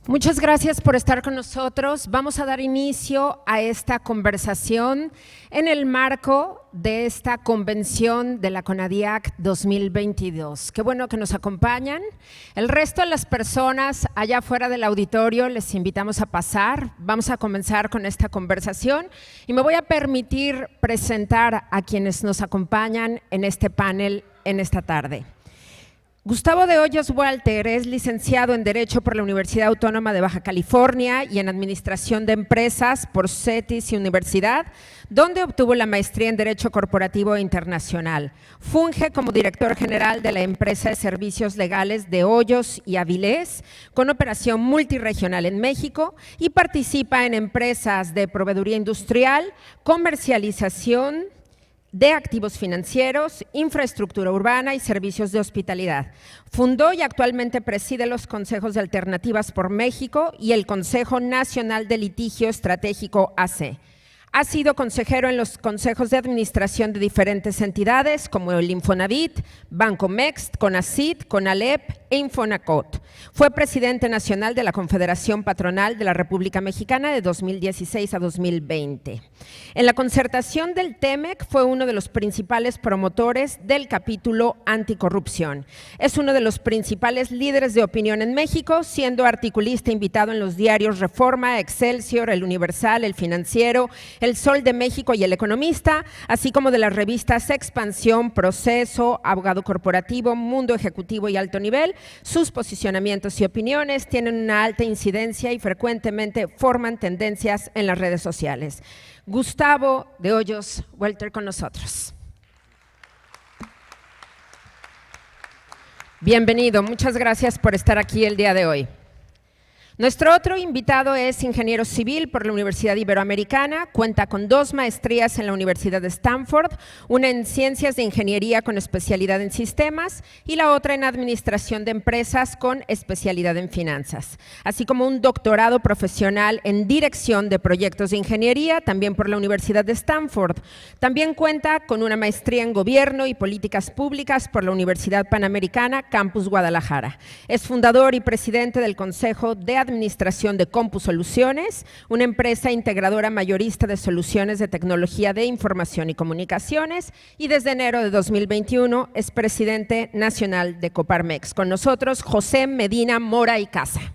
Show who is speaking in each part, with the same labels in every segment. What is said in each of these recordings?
Speaker 1: Muchas gracias por estar con nosotros. Vamos a dar inicio a esta conversación en el marco de esta convención de la CONADIAC 2022. Qué bueno que nos acompañan. El resto de las personas allá afuera del auditorio les invitamos a pasar. Vamos a comenzar con esta conversación y me voy a permitir presentar a quienes nos acompañan en este panel en esta tarde. Gustavo de Hoyos Walter es licenciado en Derecho por la Universidad Autónoma de Baja California y en Administración de Empresas por CETIS y Universidad, donde obtuvo la maestría en Derecho Corporativo e Internacional. Funge como director general de la empresa de servicios legales de Hoyos y Avilés, con operación multirregional en México, y participa en empresas de proveeduría industrial, comercialización de activos financieros, infraestructura urbana y servicios de hospitalidad. Fundó y actualmente preside los consejos de Alternativas por México y el Consejo Nacional de Litigio Estratégico AC. Ha sido consejero en los consejos de administración de diferentes entidades como el Infonavit, Banco Mext, CONACYT, CONALEP e Infonacot. Fue presidente nacional de la Confederación Patronal de la República Mexicana de 2016 a 2020. En la concertación del TEMEC fue uno de los principales promotores del capítulo anticorrupción. Es uno de los principales líderes de opinión en México, siendo articulista invitado en los diarios Reforma, Excelsior, El Universal, El Financiero, El Sol de México y El Economista, así como de las revistas Expansión, Proceso, Abogado Corporativo, Mundo Ejecutivo y Alto Nivel. Sus posicionamientos y opiniones tienen una alta incidencia y frecuentemente forman tendencias en las redes sociales. Gustavo de Hoyos Walter con nosotros. Bienvenido, muchas gracias por estar aquí el día de hoy. Nuestro otro invitado es ingeniero civil por la Universidad Iberoamericana, cuenta con 2 maestrías en la Universidad de Stanford, una en Ciencias de Ingeniería con especialidad en sistemas y la otra en Administración de Empresas con especialidad en finanzas, así como un doctorado profesional en Dirección de Proyectos de Ingeniería, también por la Universidad de Stanford. También cuenta con una maestría en Gobierno y Políticas Públicas por la Universidad Panamericana, Campus Guadalajara. Es fundador y presidente del Consejo de Administración de CompuSoluciones, una empresa integradora mayorista de soluciones de tecnología de información y comunicaciones, y desde enero de 2021 es presidente nacional de Coparmex. Con nosotros, José Medina Mora y Casa.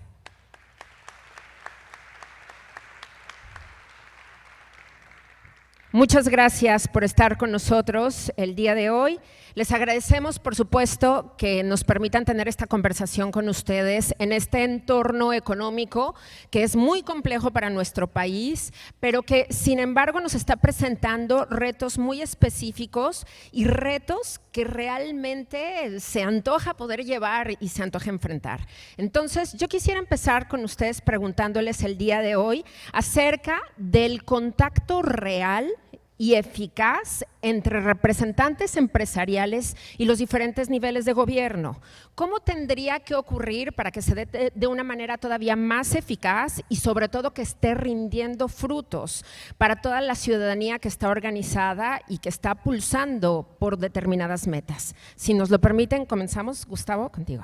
Speaker 1: Muchas gracias por estar con nosotros el día de hoy. Les agradecemos, por supuesto, que nos permitan tener esta conversación con ustedes en este entorno económico que es muy complejo para nuestro país, pero que, sin embargo, nos está presentando retos muy específicos y retos que realmente se antoja poder llevar y se antoja enfrentar. Entonces, yo quisiera empezar con ustedes preguntándoles el día de hoy acerca del contacto real y eficaz entre representantes empresariales y los diferentes niveles de gobierno. ¿Cómo tendría que ocurrir para que se dé de una manera todavía más eficaz y sobre todo que esté rindiendo frutos para toda la ciudadanía que está organizada y que está pulsando por determinadas metas? Si nos lo permiten, comenzamos. Gustavo, contigo.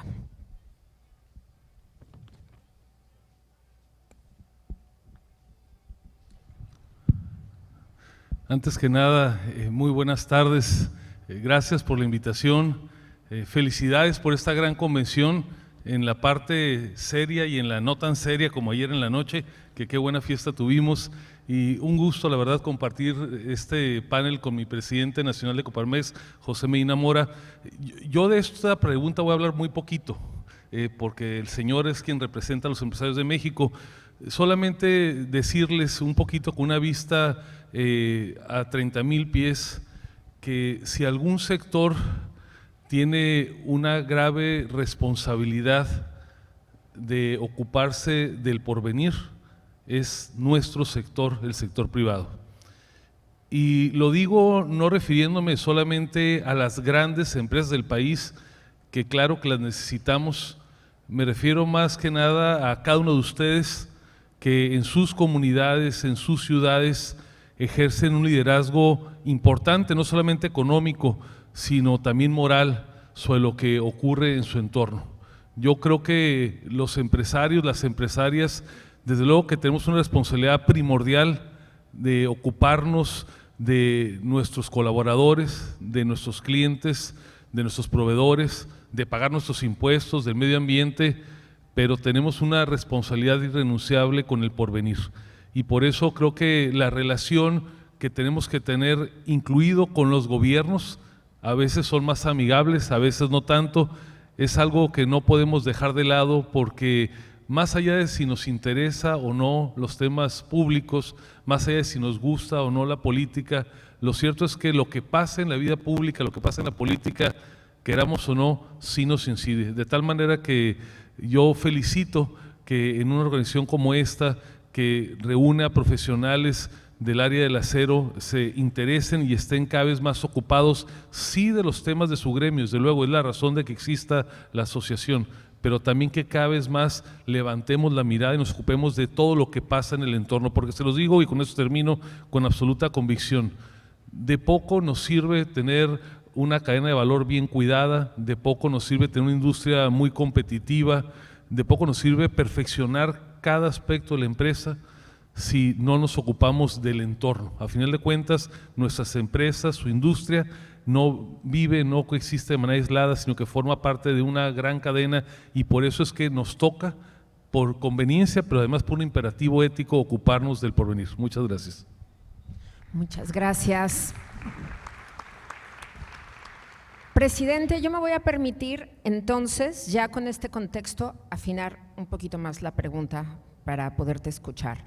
Speaker 2: Antes que nada, muy buenas tardes, gracias por la invitación, felicidades por esta gran convención en la parte seria y en la no tan seria como ayer en la noche, que qué buena fiesta tuvimos y un gusto la verdad compartir este panel con mi presidente nacional de Coparmex, José Medina Mora. Yo de esta pregunta voy a hablar muy poquito, porque el señor es quien representa a los empresarios de México. Solamente decirles un poquito con una vista a 30,000 pies que si algún sector tiene una grave responsabilidad de ocuparse del porvenir, es nuestro sector, el sector privado. Y lo digo no refiriéndome solamente a las grandes empresas del país, que claro que las necesitamos, me refiero más que nada a cada uno de ustedes que en sus comunidades, en sus ciudades, ejercen un liderazgo importante, no solamente económico, sino también moral sobre lo que ocurre en su entorno. Yo creo que los empresarios, las empresarias, desde luego que tenemos una responsabilidad primordial de ocuparnos de nuestros colaboradores, de nuestros clientes, de nuestros proveedores, de pagar nuestros impuestos, del medio ambiente, pero tenemos una responsabilidad irrenunciable con el porvenir. Y por eso creo que la relación que tenemos que tener, incluido con los gobiernos, a veces son más amigables, a veces no tanto, es algo que no podemos dejar de lado, porque más allá de si nos interesa o no los temas públicos, más allá de si nos gusta o no la política, lo cierto es que lo que pasa en la vida pública, lo que pasa en la política, queramos o no, sí nos incide. De tal manera que yo felicito que en una organización como esta, que reúne a profesionales del área del acero, se interesen y estén cada vez más ocupados, sí, de los temas de su gremio, desde luego es la razón de que exista la asociación, pero también que cada vez más levantemos la mirada y nos ocupemos de todo lo que pasa en el entorno, porque se los digo, y con eso termino, con absoluta convicción, de poco nos sirve tener una cadena de valor bien cuidada, de poco nos sirve tener una industria muy competitiva, de poco nos sirve perfeccionar cada aspecto de la empresa si no nos ocupamos del entorno. A final de cuentas, nuestras empresas, su industria, no vive, no coexiste de manera aislada, sino que forma parte de una gran cadena, y por eso es que nos toca, por conveniencia, pero además por un imperativo ético, ocuparnos del porvenir. Muchas gracias.
Speaker 1: Muchas gracias. Presidente, yo me voy a permitir entonces, ya con este contexto, afinar un poquito más la pregunta para poderte escuchar.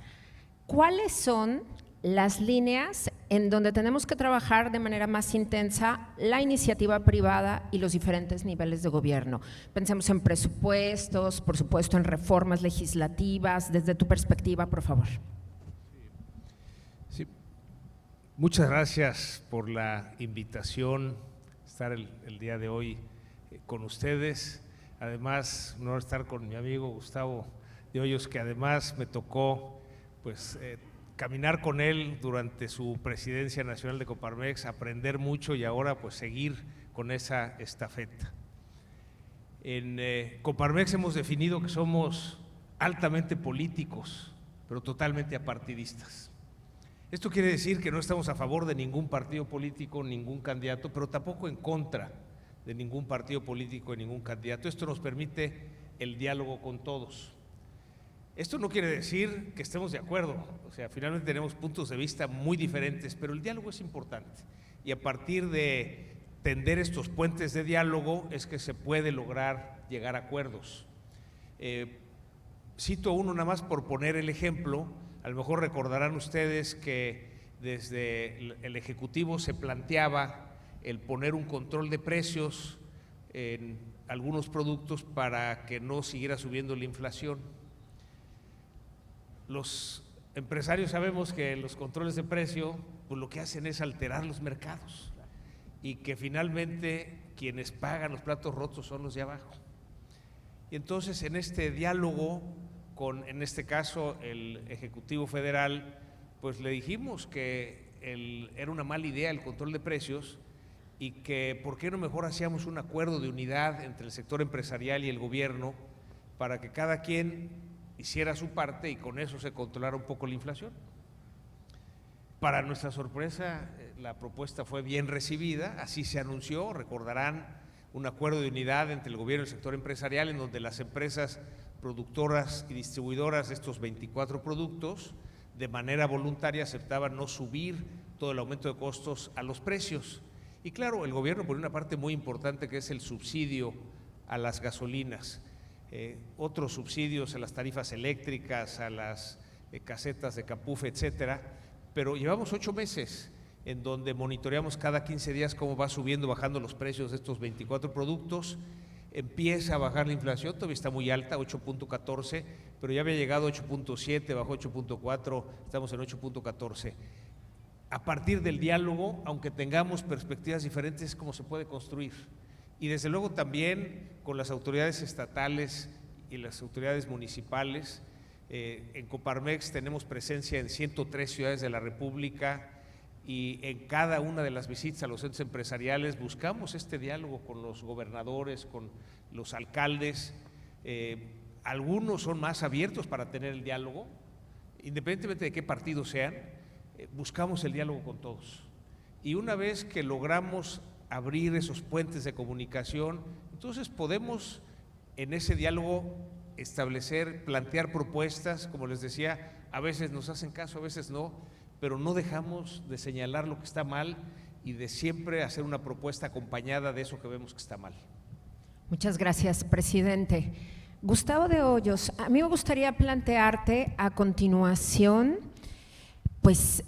Speaker 1: ¿Cuáles son las líneas en donde tenemos que trabajar de manera más intensa la iniciativa privada y los diferentes niveles de gobierno? Pensemos en presupuestos, por supuesto en reformas legislativas, desde tu perspectiva, por favor.
Speaker 3: Sí. Muchas gracias por la invitación, estar el día de hoy con ustedes. Además, no estar con mi amigo Gustavo de Hoyos, que además me tocó caminar con él durante su presidencia nacional de Coparmex, aprender mucho y ahora pues seguir con esa estafeta. En Coparmex hemos definido que somos altamente políticos, pero totalmente apartidistas. Esto quiere decir que no estamos a favor de ningún partido político, ningún candidato, pero tampoco en contra de ningún partido político y ningún candidato. Esto nos permite el diálogo con todos. Esto no quiere decir que estemos de acuerdo, o sea, finalmente tenemos puntos de vista muy diferentes, pero el diálogo es importante, y a partir de tender estos puentes de diálogo es que se puede lograr llegar a acuerdos. Cito uno nada más por poner el ejemplo. A lo mejor recordarán ustedes que desde el Ejecutivo se planteaba el poner un control de precios en algunos productos para que no siguiera subiendo la inflación. Los empresarios sabemos que los controles de precio pues lo que hacen es alterar los mercados, y que finalmente quienes pagan los platos rotos son los de abajo. Y entonces en este diálogo con, en este caso, el Ejecutivo Federal, pues le dijimos que era una mala idea el control de precios, y que por qué no mejor hacíamos un acuerdo de unidad entre el sector empresarial y el gobierno para que cada quien hiciera su parte y con eso se controlara un poco la inflación. Para nuestra sorpresa, la propuesta fue bien recibida, así se anunció. Recordarán un acuerdo de unidad entre el gobierno y el sector empresarial, en donde las empresas productoras y distribuidoras de estos 24 productos de manera voluntaria aceptaban no subir todo el aumento de costos a los precios. Y claro, el gobierno pone una parte muy importante, que es el subsidio a las gasolinas, otros subsidios a las tarifas eléctricas, a las casetas de Capufe, etcétera. Pero llevamos 8 meses en donde monitoreamos cada 15 días cómo va subiendo, bajando los precios de estos 24 productos. Empieza a bajar la inflación, todavía está muy alta, 8.14, pero ya había llegado a 8.7, bajó 8.4, estamos en 8.14. A partir del diálogo, aunque tengamos perspectivas diferentes, ¿cómo se puede construir? Y desde luego también con las autoridades estatales y las autoridades municipales. En Coparmex tenemos presencia en 103 ciudades de la República, y en cada una de las visitas a los centros empresariales buscamos este diálogo con los gobernadores, con los alcaldes, Algunos son más abiertos para tener el diálogo, independientemente de qué partido sean, buscamos el diálogo con todos. Y una vez que logramos abrir esos puentes de comunicación, entonces podemos en ese diálogo establecer, plantear propuestas, como les decía, a veces nos hacen caso, a veces no, pero no dejamos de señalar lo que está mal y de siempre hacer una propuesta acompañada de eso que vemos que está mal.
Speaker 1: Muchas gracias, presidente. Gustavo de Hoyos, a mí me gustaría plantearte a continuación, pues,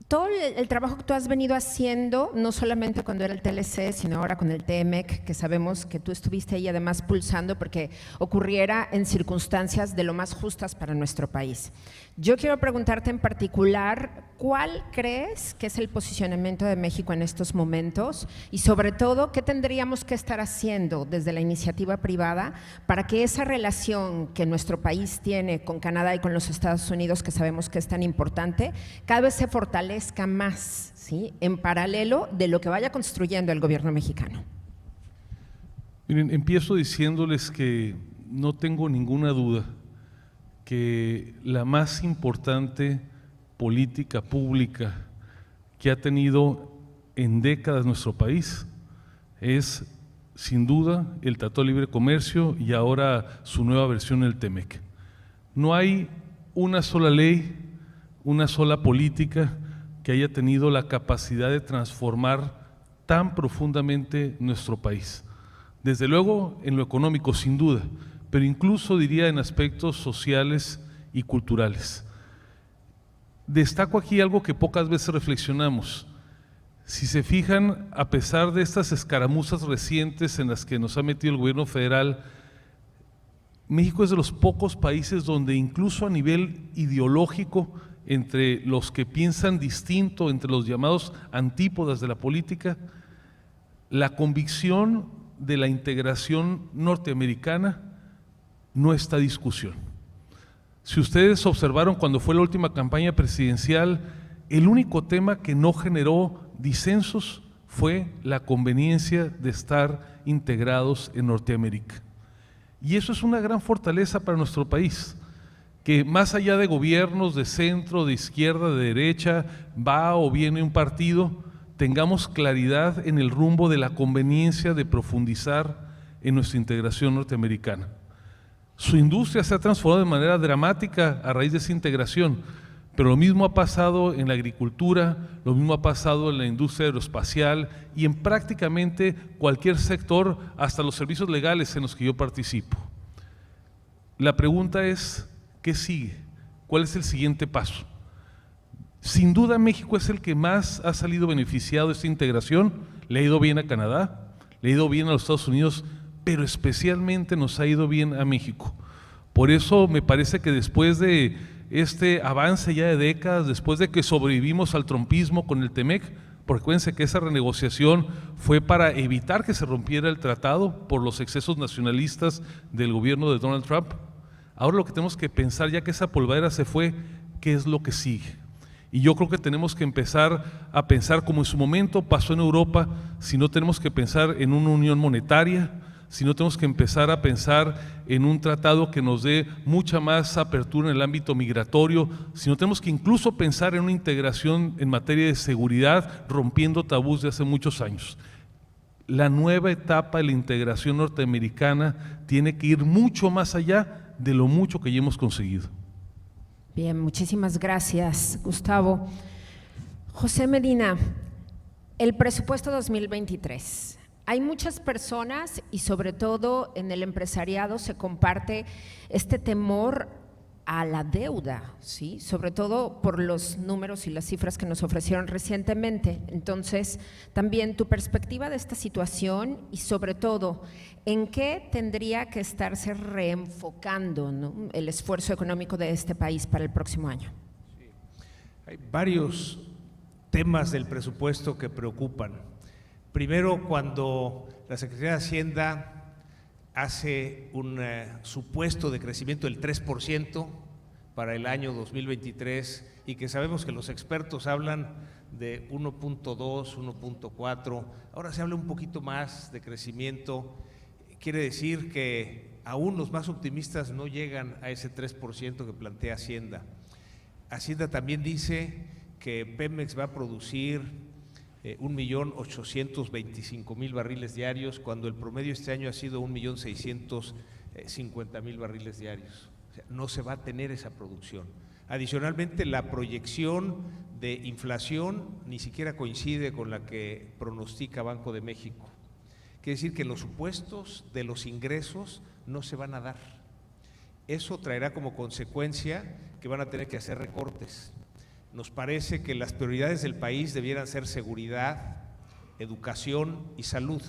Speaker 1: todo el trabajo que tú has venido haciendo, no solamente cuando era el TLC, sino ahora con el TEMEC, que sabemos que tú estuviste ahí además pulsando porque ocurriera en circunstancias de lo más justas para nuestro país. Yo quiero preguntarte en particular, ¿cuál crees que es el posicionamiento de México en estos momentos? Y sobre todo, ¿qué tendríamos que estar haciendo desde la iniciativa privada para que esa relación que nuestro país tiene con Canadá y con los Estados Unidos, que sabemos que es tan importante, cada vez se fortalezca más, ¿sí?, en paralelo de lo que vaya construyendo el gobierno mexicano?
Speaker 2: Miren, empiezo diciéndoles que no tengo ninguna duda que la más importante política pública que ha tenido en décadas nuestro país es, sin duda, el Tratado de Libre Comercio y ahora su nueva versión, el TEMEC. No hay una sola ley, una sola política que haya tenido la capacidad de transformar tan profundamente nuestro país. Desde luego en lo económico, sin duda, pero incluso diría en aspectos sociales y culturales. Destaco aquí algo que pocas veces reflexionamos. Si se fijan, a pesar de estas escaramuzas recientes en las que nos ha metido el gobierno federal, México es de los pocos países donde incluso a nivel ideológico, entre los que piensan distinto, entre los llamados antípodas de la política, la convicción de la integración norteamericana no está a discusión. Si ustedes observaron cuando fue la última campaña presidencial, el único tema que no generó disensos fue la conveniencia de estar integrados en Norteamérica. Y eso es una gran fortaleza para nuestro país, que más allá de gobiernos de centro, de izquierda, de derecha, va o viene un partido, tengamos claridad en el rumbo de la conveniencia de profundizar en nuestra integración norteamericana. Su industria se ha transformado de manera dramática a raíz de esa integración, pero lo mismo ha pasado en la agricultura, lo mismo ha pasado en la industria aeroespacial y en prácticamente cualquier sector, hasta los servicios legales en los que yo participo. La pregunta es, ¿qué sigue? ¿Cuál es el siguiente paso? Sin duda México es el que más ha salido beneficiado de esta integración. Le ha ido bien a Canadá, le ha ido bien a los Estados Unidos, pero especialmente nos ha ido bien a México. Por eso me parece que después de este avance ya de décadas, después de que sobrevivimos al trumpismo con el TEMEC, porque acuérdense que esa renegociación fue para evitar que se rompiera el tratado por los excesos nacionalistas del gobierno de Donald Trump. Ahora lo que tenemos que pensar, ya que esa polvadera se fue, ¿qué es lo que sigue? Y yo creo que tenemos que empezar a pensar como en su momento pasó en Europa, si no tenemos que pensar en una unión monetaria, si no tenemos que empezar a pensar en un tratado que nos dé mucha más apertura en el ámbito migratorio, si no tenemos que incluso pensar en una integración en materia de seguridad, rompiendo tabús de hace muchos años. La nueva etapa de la integración norteamericana tiene que ir mucho más allá de lo mucho que ya hemos conseguido.
Speaker 1: Bien, muchísimas gracias, Gustavo. José Medina, el presupuesto 2023. Hay muchas personas y sobre todo en el empresariado se comparte este temor a la deuda, ¿sí?, sobre todo por los números y las cifras que nos ofrecieron recientemente. Entonces, también tu perspectiva de esta situación y sobre todo, ¿en qué tendría que estarse reenfocando, ¿no?, el esfuerzo económico de este país para el próximo año?
Speaker 3: Sí. Hay varios temas del presupuesto que preocupan. Primero, cuando la Secretaría de Hacienda hace un supuesto de crecimiento del 3% para el año 2023 y que sabemos que los expertos hablan de 1.2, 1.4, ahora se habla un poquito más de crecimiento, quiere decir que aún los más optimistas no llegan a ese 3% que plantea Hacienda. Hacienda también dice que Pemex va a producir 1.825.000 barriles diarios, cuando el promedio este año ha sido 1.650.000 barriles diarios. O sea, no se va a tener esa producción. Adicionalmente, la proyección de inflación ni siquiera coincide con la que pronostica Banco de México. Quiere decir que los supuestos de los ingresos no se van a dar. Eso traerá como consecuencia que van a tener que hacer recortes. Nos parece que las prioridades del país debieran ser seguridad, educación y salud.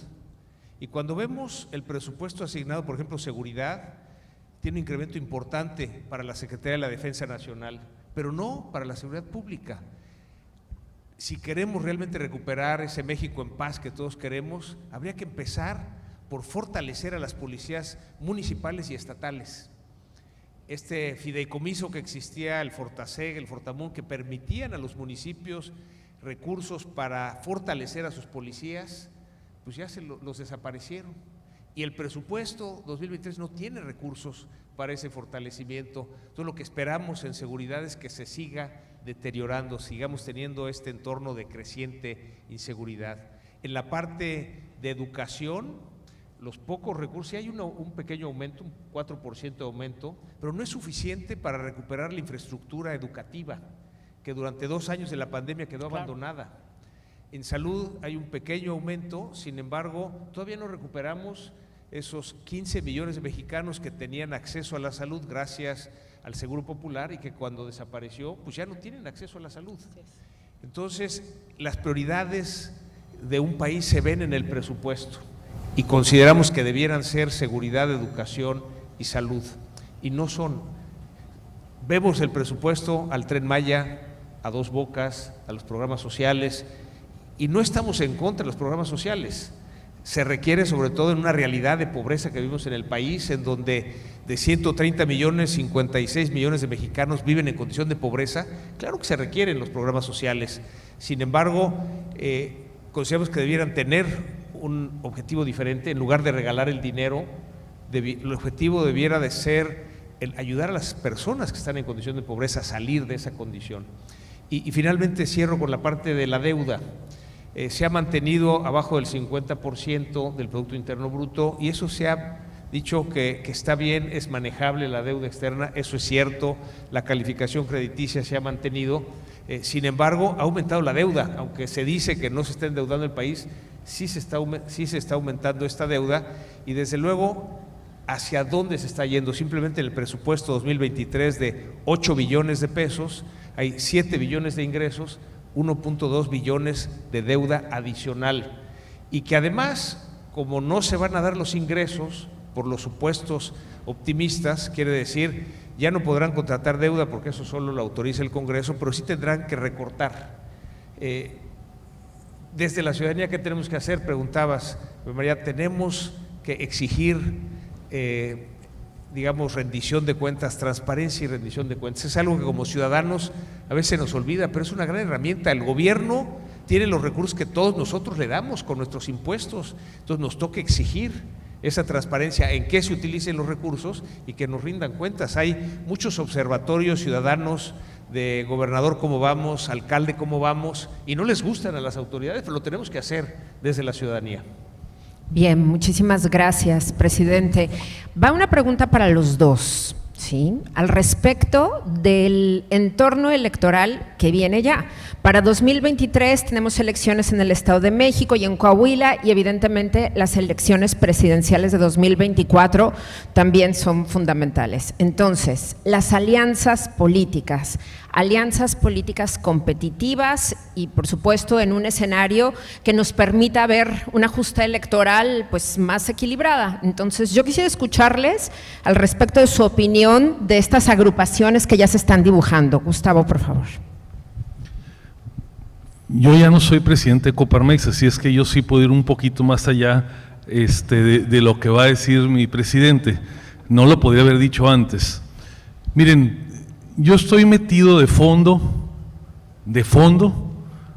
Speaker 3: Y cuando vemos el presupuesto asignado, por ejemplo, seguridad, tiene un incremento importante para la Secretaría de la Defensa Nacional, pero no para la seguridad pública. Si queremos realmente recuperar ese México en paz que todos queremos, habría que empezar por fortalecer a las policías municipales y estatales. Este fideicomiso que existía, el Fortaseg, el Fortamun, que permitían a los municipios recursos para fortalecer a sus policías, pues ya los desaparecieron. Y el presupuesto 2023 no tiene recursos para ese fortalecimiento. Entonces lo que esperamos en seguridad es que se siga deteriorando, sigamos teniendo este entorno de creciente inseguridad. En la parte de educación, los pocos recursos, sí hay un pequeño aumento, un 4% de aumento, pero no es suficiente para recuperar la infraestructura educativa, que durante 2 años de la pandemia quedó abandonada. En salud hay un pequeño aumento, sin embargo, todavía no recuperamos esos 15 millones de mexicanos que tenían acceso a la salud gracias al Seguro Popular y que cuando desapareció, pues ya no tienen acceso a la salud. Entonces, las prioridades de un país se ven en el presupuesto y consideramos que debieran ser seguridad, educación y salud, y no son. Vemos el presupuesto al Tren Maya, a Dos Bocas, a los programas sociales, y no estamos en contra de los programas sociales. Se requiere, sobre todo en una realidad de pobreza que vivimos en el país, en donde de 130 millones, 56 millones de mexicanos viven en condición de pobreza. Claro que se requieren los programas sociales. Sin embargo, consideramos que debieran tener un objetivo diferente. En lugar de regalar el dinero, el objetivo debiera de ser el ayudar a las personas que están en condición de pobreza a salir de esa condición. Y finalmente cierro con la parte de la deuda. Se ha mantenido abajo del 50% del Producto Interno Bruto, y eso se ha dicho que está bien, es manejable la deuda externa, eso es cierto, la calificación crediticia se ha mantenido. Sin embargo, ha aumentado la deuda, aunque se dice que no se está endeudando el país, sí se está aumentando esta deuda, y desde luego, ¿hacia dónde se está yendo? Simplemente en el presupuesto 2023 de 8 billones de pesos, hay 7 billones de ingresos, 1.2 billones de deuda adicional, y que además, como no se van a dar los ingresos por los supuestos optimistas, quiere decir, ya no podrán contratar deuda porque eso solo lo autoriza el Congreso, pero sí tendrán que recortar. Desde la ciudadanía, ¿qué tenemos que hacer? Preguntabas, María, tenemos que exigir, digamos, rendición de cuentas, transparencia y rendición de cuentas. Es algo que como ciudadanos a veces nos olvida, pero es una gran herramienta. El gobierno tiene los recursos que todos nosotros le damos con nuestros impuestos, entonces nos toca exigir esa transparencia en qué se utilicen los recursos y que nos rindan cuentas. Hay muchos observatorios ciudadanos de gobernador cómo vamos, alcalde cómo vamos, y no les gustan a las autoridades, pero lo tenemos que hacer desde la ciudadanía.
Speaker 1: Bien, muchísimas gracias, presidente. Va una pregunta para los dos, ¿sí? Al respecto del entorno electoral que viene ya. Para 2023 tenemos elecciones en el Estado de México y en Coahuila, y evidentemente las elecciones presidenciales de 2024 también son fundamentales. Entonces, las alianzas políticas competitivas y por supuesto en un escenario que nos permita ver una justa electoral pues más equilibrada. Entonces yo quisiera escucharles al respecto de su opinión de estas agrupaciones que ya se están dibujando. Gustavo, por favor.
Speaker 2: Yo ya no soy presidente de Coparmex, así es que yo sí puedo ir un poquito más allá de lo que va a decir mi presidente. No lo podría haber dicho antes. Miren, yo estoy metido de fondo,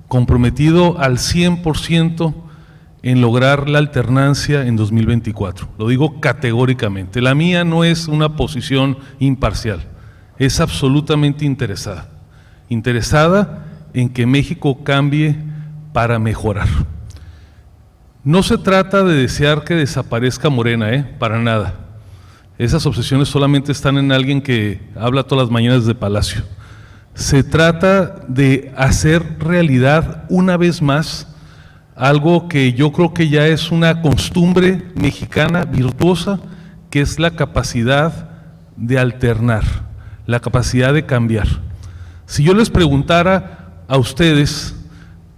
Speaker 2: comprometido al 100% en lograr la alternancia en 2024. Lo digo categóricamente. La mía no es una posición imparcial, es absolutamente interesada. Interesada en que México cambie para mejorar. No se trata de desear que desaparezca Morena, para nada. Esas obsesiones solamente están en alguien que habla todas las mañanas de Palacio. Se trata de hacer realidad una vez más algo que yo creo que ya es una costumbre mexicana virtuosa, que es la capacidad de alternar, la capacidad de cambiar. Si yo les preguntara a ustedes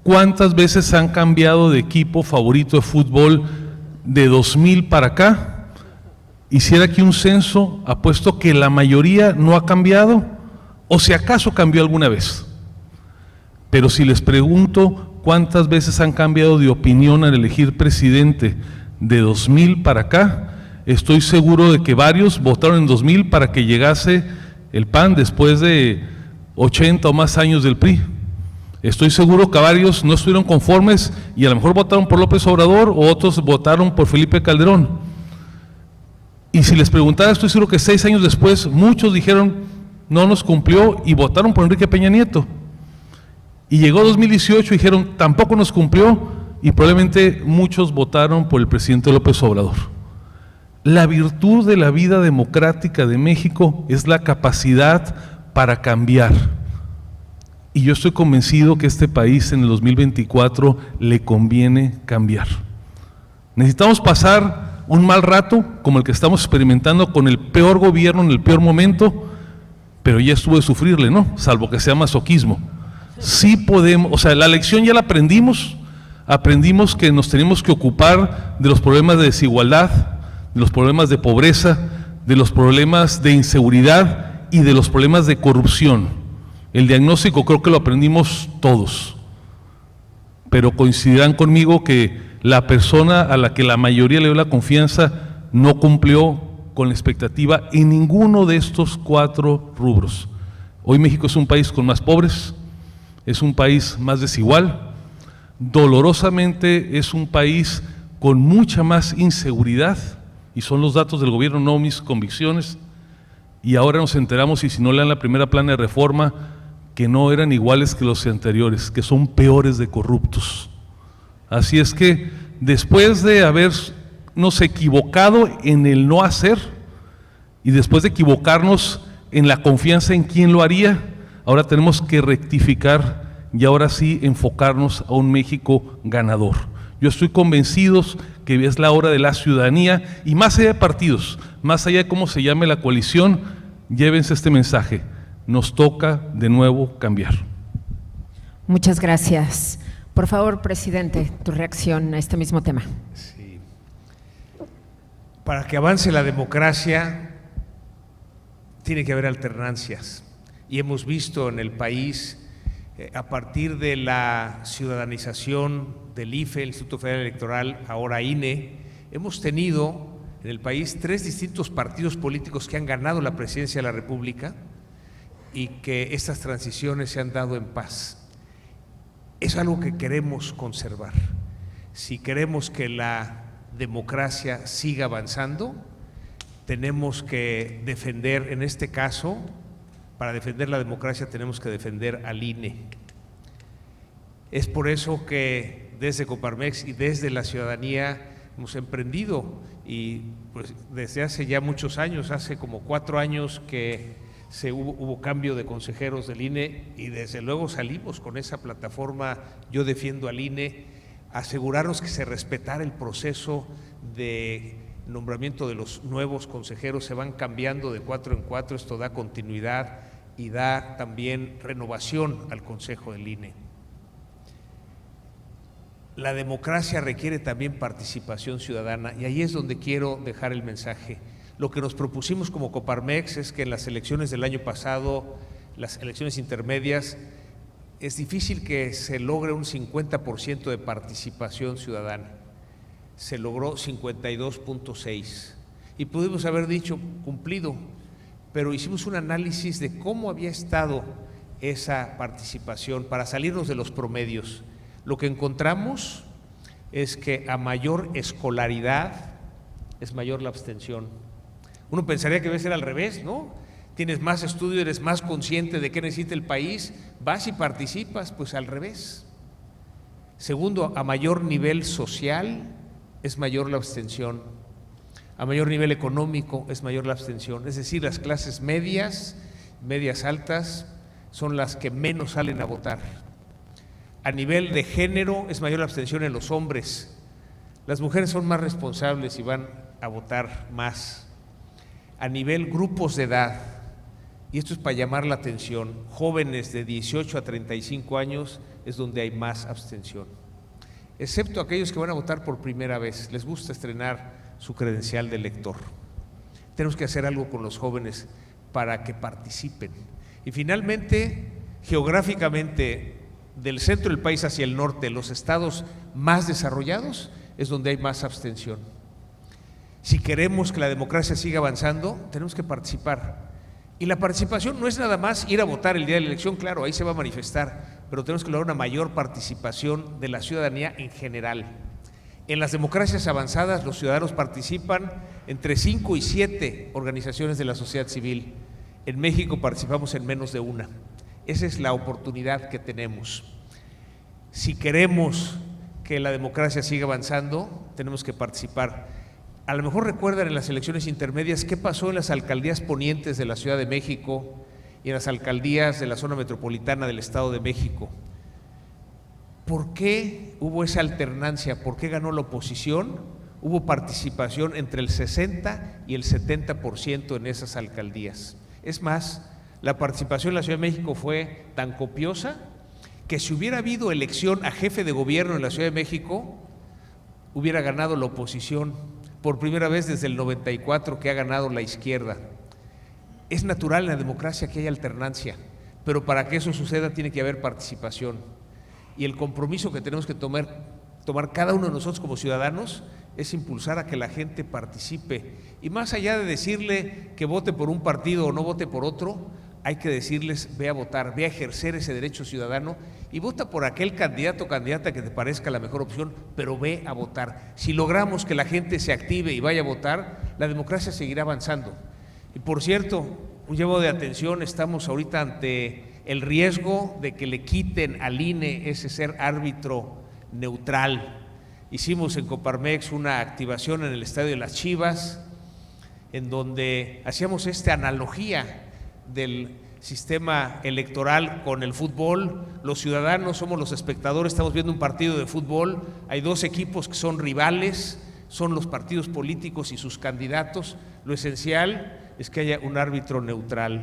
Speaker 2: cuántas veces han cambiado de equipo favorito de fútbol de 2000 para acá, hiciera aquí un censo, apuesto que la mayoría no ha cambiado, o si acaso cambió alguna vez. Pero si les pregunto cuántas veces han cambiado de opinión al elegir presidente de 2000 para acá, estoy seguro de que varios votaron en 2000 para que llegase el PAN después de 80 o más años del PRI. Estoy seguro que varios no estuvieron conformes y a lo mejor votaron por López Obrador o otros votaron por Felipe Calderón. Y si les preguntara, estoy seguro que 6 años después muchos dijeron no nos cumplió y votaron por Enrique Peña Nieto. Y llegó 2018 y dijeron tampoco nos cumplió y probablemente muchos votaron por el presidente López Obrador. La virtud de la vida democrática de México es la capacidad para cambiar. Y yo estoy convencido que a este país en el 2024 le conviene cambiar. Necesitamos pasar un mal rato como el que estamos experimentando con el peor gobierno en el peor momento, pero ya estuvo de sufrirle, ¿no? Salvo que sea masoquismo. Sí podemos, o sea, la lección ya la aprendimos que nos tenemos que ocupar de los problemas de desigualdad, de los problemas de pobreza, de los problemas de inseguridad y de los problemas de corrupción. El diagnóstico creo que lo aprendimos todos, pero coincidirán conmigo que la persona a la que la mayoría le dio la confianza no cumplió con la expectativa en ninguno de estos 4 rubros. Hoy México es un país con más pobres, es un país más desigual, dolorosamente es un país con mucha más inseguridad, y son los datos del gobierno, no mis convicciones, y ahora nos enteramos, y si no lean la primera plana de reforma, que no eran iguales que los anteriores, que son peores de corruptos. Así es que después de habernos equivocado en el no hacer, y después de equivocarnos en la confianza en quién lo haría, ahora tenemos que rectificar y ahora sí enfocarnos a un México ganador. Yo estoy convencido que es la hora de la ciudadanía y más allá de partidos, más allá de cómo se llame la coalición, llévense este mensaje, nos toca de nuevo cambiar.
Speaker 1: Muchas gracias. Por favor, presidente, tu reacción a este mismo tema.
Speaker 3: Sí. Para que avance la democracia tiene que haber alternancias y hemos visto en el país a partir de la ciudadanización del IFE, el Instituto Federal Electoral, ahora INE, hemos tenido en el país 3 distintos partidos políticos que han ganado la presidencia de la República y que estas transiciones se han dado en paz. Es algo que queremos conservar. Si queremos que la democracia siga avanzando, tenemos que defender, en este caso, para defender la democracia tenemos que defender al INE. Es por eso que desde Coparmex y desde la ciudadanía hemos emprendido y pues desde hace ya muchos años, hace como 4 años que hubo cambio de consejeros del INE y desde luego salimos con esa plataforma Yo Defiendo al INE, asegurarnos que se respetara el proceso de nombramiento de los nuevos consejeros, se van cambiando de 4 en 4, esto da continuidad y da también renovación al Consejo del INE. La democracia requiere también participación ciudadana y ahí es donde quiero dejar el mensaje. Lo que nos propusimos como Coparmex es que en las elecciones del año pasado, las elecciones intermedias, es difícil que se logre un 50% de participación ciudadana. Se logró 52.6 y pudimos haber dicho cumplido, pero hicimos un análisis de cómo había estado esa participación para salirnos de los promedios. Lo que encontramos es que a mayor escolaridad es mayor la abstención. Uno pensaría que debe ser al revés, ¿no? Tienes más estudio, eres más consciente de qué necesita el país, vas y participas, pues al revés. Segundo, a mayor nivel social es mayor la abstención. A mayor nivel económico es mayor la abstención. Es decir, las clases medias, medias altas, son las que menos salen a votar. A nivel de género es mayor la abstención en los hombres. Las mujeres son más responsables y van a votar más. A nivel grupos de edad, y esto es para llamar la atención, jóvenes de 18 a 35 años es donde hay más abstención. Excepto aquellos que van a votar por primera vez, les gusta estrenar su credencial de elector. Tenemos que hacer algo con los jóvenes para que participen. Y finalmente, geográficamente, del centro del país hacia el norte, los estados más desarrollados es donde hay más abstención. Si queremos que la democracia siga avanzando, tenemos que participar. Y la participación no es nada más ir a votar el día de la elección, claro, ahí se va a manifestar, pero tenemos que lograr una mayor participación de la ciudadanía en general. En las democracias avanzadas, los ciudadanos participan entre 5 y 7 organizaciones de la sociedad civil. En México participamos en menos de una. Esa es la oportunidad que tenemos. Si queremos que la democracia siga avanzando, tenemos que participar. A lo mejor recuerdan en las elecciones intermedias qué pasó en las alcaldías ponientes de la Ciudad de México y en las alcaldías de la zona metropolitana del Estado de México. ¿Por qué hubo esa alternancia? ¿Por qué ganó la oposición? Hubo participación entre el 60 y el 70% en esas alcaldías. Es más, la participación en la Ciudad de México fue tan copiosa que si hubiera habido elección a jefe de gobierno en la Ciudad de México, hubiera ganado la oposición, por primera vez desde el 94 que ha ganado la izquierda. Es natural en la democracia que haya alternancia, pero para que eso suceda tiene que haber participación. Y el compromiso que tenemos que tomar cada uno de nosotros como ciudadanos es impulsar a que la gente participe. Y más allá de decirle que vote por un partido o no vote por otro, hay que decirles, ve a votar, ve a ejercer ese derecho ciudadano y vota por aquel candidato o candidata que te parezca la mejor opción, pero ve a votar. Si logramos que la gente se active y vaya a votar, la democracia seguirá avanzando. Y por cierto, un llamado de atención, estamos ahorita ante el riesgo de que le quiten al INE ese ser árbitro neutral. Hicimos en Coparmex una activación en el estadio de las Chivas, en donde hacíamos esta analogía del sistema electoral con el fútbol. Los ciudadanos somos los espectadores, estamos viendo un partido de fútbol, hay dos equipos que son rivales, son los partidos políticos y sus candidatos. Lo esencial es que haya un árbitro neutral.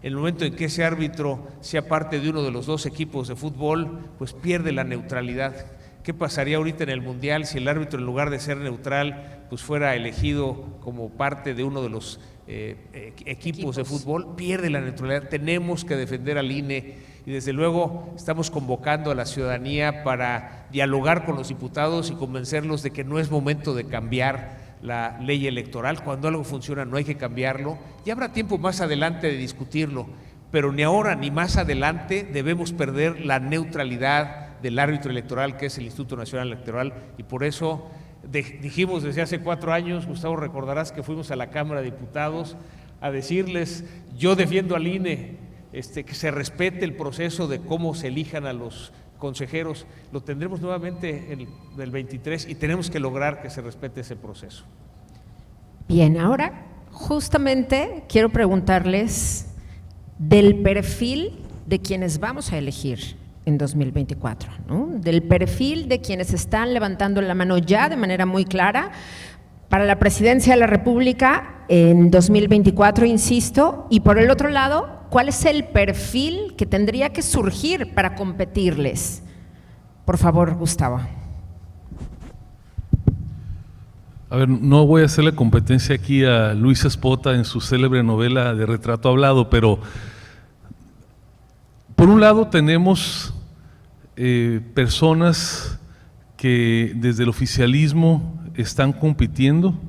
Speaker 3: En el momento en que ese árbitro sea parte de uno de los dos equipos de fútbol, pues pierde la neutralidad. ¿Qué pasaría ahorita en el Mundial si el árbitro, en lugar de ser neutral, pues fuera elegido como parte de uno de los equipos de fútbol? Pierde la neutralidad. Tenemos que defender al INE y desde luego estamos convocando a la ciudadanía para dialogar con los diputados y convencerlos de que no es momento de cambiar la ley electoral. Cuando algo funciona no hay que cambiarlo. Ya habrá tiempo más adelante de discutirlo, pero ni ahora ni más adelante debemos perder la neutralidad del árbitro electoral, que es el Instituto Nacional Electoral, y por eso dijimos desde hace 4 años, Gustavo, recordarás que fuimos a la Cámara de Diputados a decirles, yo defiendo al INE, que se respete el proceso de cómo se elijan a los consejeros. Lo tendremos nuevamente el 23 y tenemos que lograr que se respete ese proceso.
Speaker 1: Bien, ahora justamente quiero preguntarles del perfil de quienes vamos a elegir en 2024, ¿no? Del perfil de quienes están levantando la mano ya de manera muy clara para la presidencia de la República en 2024, insisto, y por el otro lado, ¿cuál es el perfil que tendría que surgir para competirles? Por favor, Gustavo.
Speaker 2: A ver, no voy a hacerle competencia aquí a Luis Espota en su célebre novela de Retrato Hablado, pero por un lado tenemos personas que desde el oficialismo están compitiendo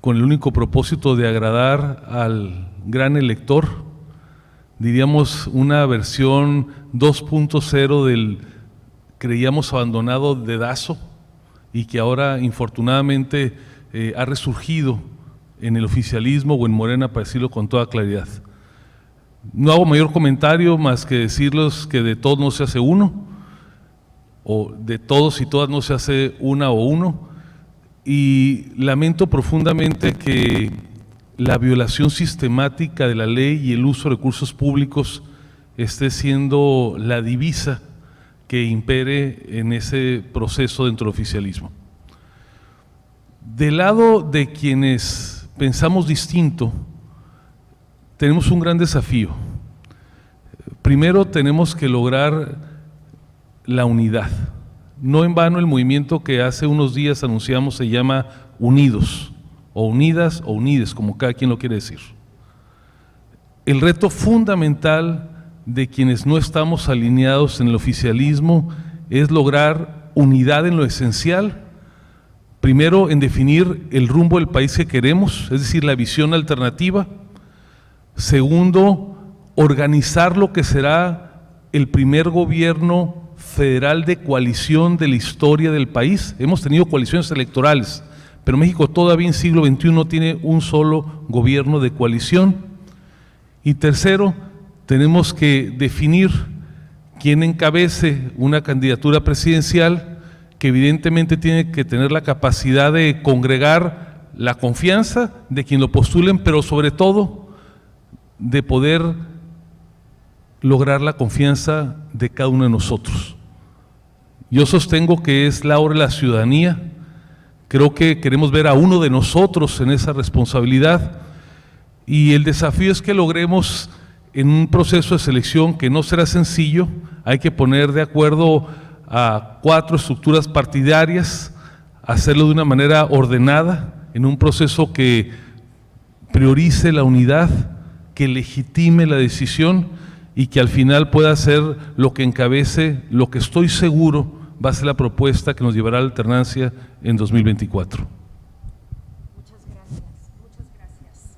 Speaker 2: con el único propósito de agradar al gran elector, diríamos una versión 2.0 del creíamos abandonado dedazo, y que ahora infortunadamente ha resurgido en el oficialismo o en Morena, para decirlo con toda claridad. No hago mayor comentario más que decirles que de todos no se hace uno, o de todos y todas no se hace una o uno, y lamento profundamente que la violación sistemática de la ley y el uso de recursos públicos esté siendo la divisa que impere en ese proceso dentro del oficialismo. Del lado de quienes pensamos distinto, tenemos un gran desafío. Primero tenemos que lograr la unidad. No en vano el movimiento que hace unos días anunciamos se llama Unidos, o Unidas o Unides, como cada quien lo quiere decir. El reto fundamental de quienes no estamos alineados en el oficialismo es lograr unidad en lo esencial. Primero, en definir el rumbo del país que queremos, es decir, la visión alternativa. Segundo, organizar lo que será el primer gobierno federal de coalición de la historia del país. Hemos tenido coaliciones electorales, pero México todavía en siglo XXI no tiene un solo gobierno de coalición. Y tercero, tenemos que definir quién encabece una candidatura presidencial que evidentemente tiene que tener la capacidad de congregar la confianza de quien lo postulen, pero sobre todo de poder lograr la confianza de cada uno de nosotros. Yo sostengo que es la hora de la ciudadanía. Creo que queremos ver a uno de nosotros en esa responsabilidad, y el desafío es que logremos en un proceso de selección que no será sencillo. Hay que poner de acuerdo a 4 estructuras partidarias, hacerlo de una manera ordenada, en un proceso que priorice la unidad, que legitime la decisión y que al final pueda ser lo que encabece lo que estoy seguro va a ser la propuesta que nos llevará a la alternancia en 2024.
Speaker 1: Muchas gracias.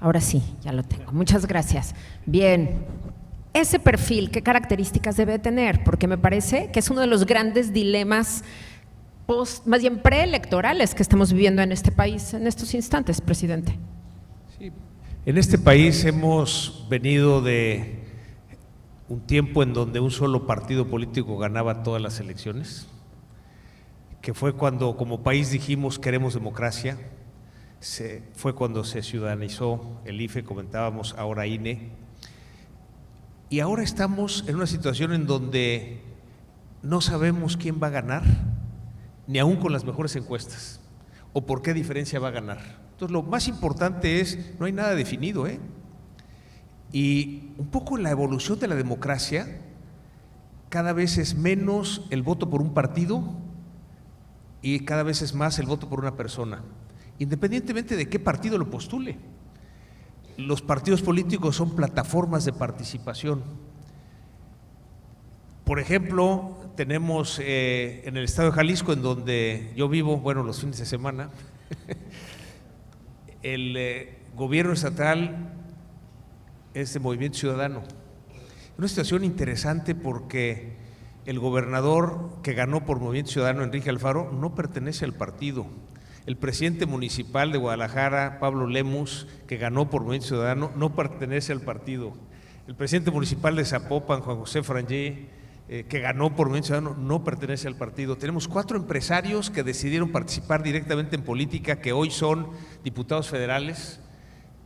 Speaker 1: Ahora sí, ya lo tengo. Muchas gracias. Bien, ese perfil, ¿qué características debe tener? Porque me parece que es uno de los grandes dilemas más bien preelectorales que estamos viviendo en este país en estos instantes, presidente.
Speaker 3: Sí. En este país hemos venido de un tiempo en donde un solo partido político ganaba todas las elecciones, que fue cuando como país dijimos queremos democracia, fue cuando se ciudadanizó el IFE, comentábamos, ahora INE, y ahora estamos en una situación en donde no sabemos quién va a ganar, ni aún con las mejores encuestas, o por qué diferencia va a ganar. Entonces lo más importante es, no hay nada definido, y un poco en la evolución de la democracia, cada vez es menos el voto por un partido y cada vez es más el voto por una persona, independientemente de qué partido lo postule. Los partidos políticos son plataformas de participación. Por ejemplo, tenemos en el estado de Jalisco, en donde yo vivo, bueno, los fines de semana, el gobierno estatal es de Movimiento Ciudadano. Una situación interesante porque el gobernador que ganó por Movimiento Ciudadano, Enrique Alfaro, no pertenece al partido. El presidente municipal de Guadalajara, Pablo Lemus, que ganó por Movimiento Ciudadano, no pertenece al partido. El presidente municipal de Zapopan, Juan José Frangé, que ganó por Movimiento Ciudadano, no pertenece al partido. Tenemos 4 empresarios que decidieron participar directamente en política, que hoy son diputados federales.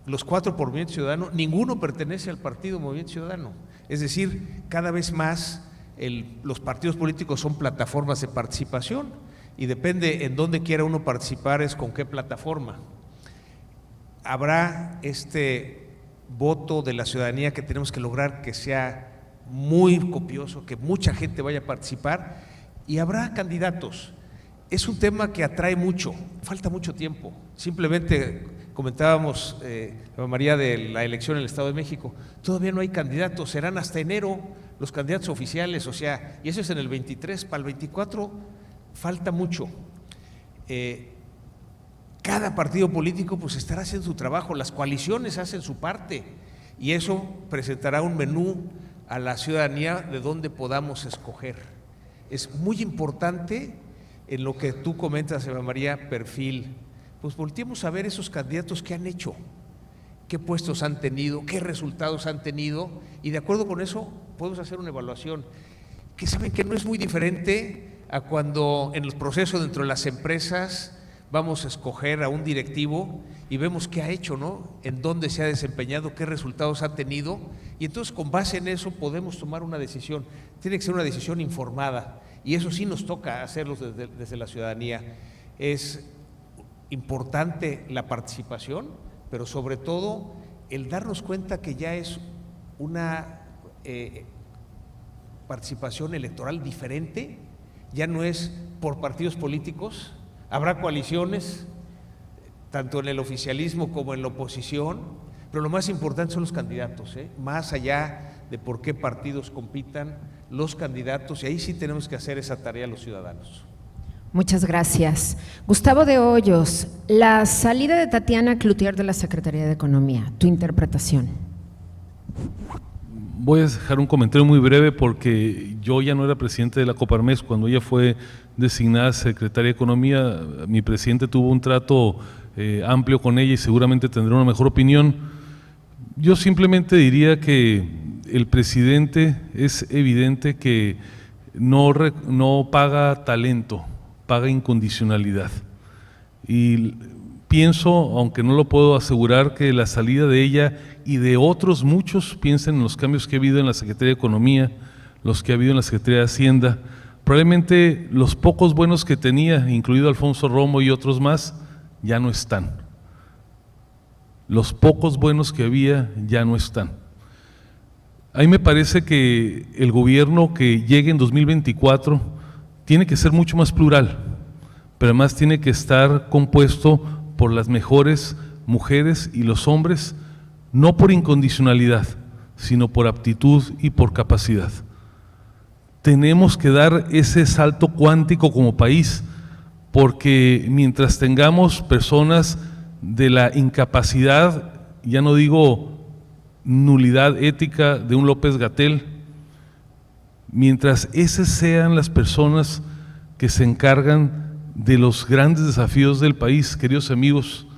Speaker 3: Los 4 por Movimiento Ciudadano, ninguno pertenece al partido Movimiento Ciudadano. Es decir, cada vez más los partidos políticos son plataformas de participación y depende en dónde quiera uno participar es con qué plataforma. Habrá este voto de la ciudadanía que tenemos que lograr que sea muy copioso, que mucha gente vaya a participar, y habrá candidatos. Es un tema que atrae mucho, falta mucho tiempo. Simplemente comentábamos, María, de la elección en el Estado de México, todavía no hay candidatos, serán hasta enero los candidatos oficiales, o sea, y eso es en el 23, para el 24 falta mucho. Cada partido político pues estará haciendo su trabajo, las coaliciones hacen su parte y eso presentará un menú a la ciudadanía de donde podamos escoger. Es muy importante en lo que tú comentas, Eva María, perfil, pues volteemos a ver esos candidatos que han hecho, qué puestos han tenido, qué resultados han tenido, y de acuerdo con eso podemos hacer una evaluación, que saben que no es muy diferente a cuando en el proceso dentro de las empresas vamos a escoger a un directivo y vemos qué ha hecho, ¿no? En dónde se ha desempeñado, qué resultados ha tenido, y entonces con base en eso podemos tomar una decisión. Tiene que ser una decisión informada, y eso sí nos toca hacerlo desde la ciudadanía. Es importante la participación, pero sobre todo el darnos cuenta que ya es una participación electoral diferente, ya no es por partidos políticos, habrá coaliciones, tanto en el oficialismo como en la oposición, pero lo más importante son los candidatos, más allá de por qué partidos compitan, los candidatos, y ahí sí tenemos que hacer esa tarea los ciudadanos.
Speaker 1: Muchas gracias. Gustavo de Hoyos, la salida de Tatiana Cloutier de la Secretaría de Economía, tu interpretación.
Speaker 2: Voy a dejar un comentario muy breve porque yo ya no era presidente de la Coparmex cuando ella fue designada secretaria de Economía. Mi presidente tuvo un trato amplio con ella y seguramente tendrá una mejor opinión. Yo simplemente diría que el presidente es evidente que no paga talento, paga incondicionalidad. Y pienso, aunque no lo puedo asegurar, que la salida de ella y de otros muchos, piensen en los cambios que ha habido en la Secretaría de Economía, los que ha habido en la Secretaría de Hacienda, probablemente los pocos buenos que tenía, incluido Alfonso Romo y otros más, ya no están. Los pocos buenos que había ya no están. A mí me parece que el gobierno que llegue en 2024 tiene que ser mucho más plural, pero además tiene que estar compuesto por las mejores mujeres y los hombres, no por incondicionalidad, sino por aptitud y por capacidad. Tenemos que dar ese salto cuántico como país, porque mientras tengamos personas de la incapacidad, ya no digo nulidad ética de un López-Gatell, mientras esas sean las personas que se encargan de los grandes desafíos del país, queridos amigos,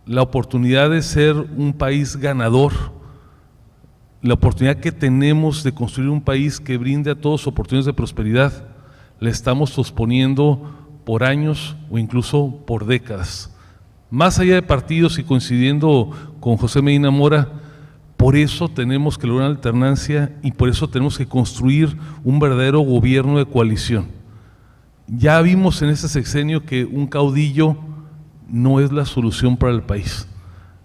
Speaker 2: la oportunidad de ser un país ganador, la oportunidad que tenemos de construir un país que brinde a todos oportunidades de prosperidad, la estamos posponiendo por años o incluso por décadas. Más allá de partidos y coincidiendo con José Medina Mora, por eso tenemos que lograr una alternancia y por eso tenemos que construir un verdadero gobierno de coalición. Ya vimos en este sexenio que un caudillo no es la solución para el país.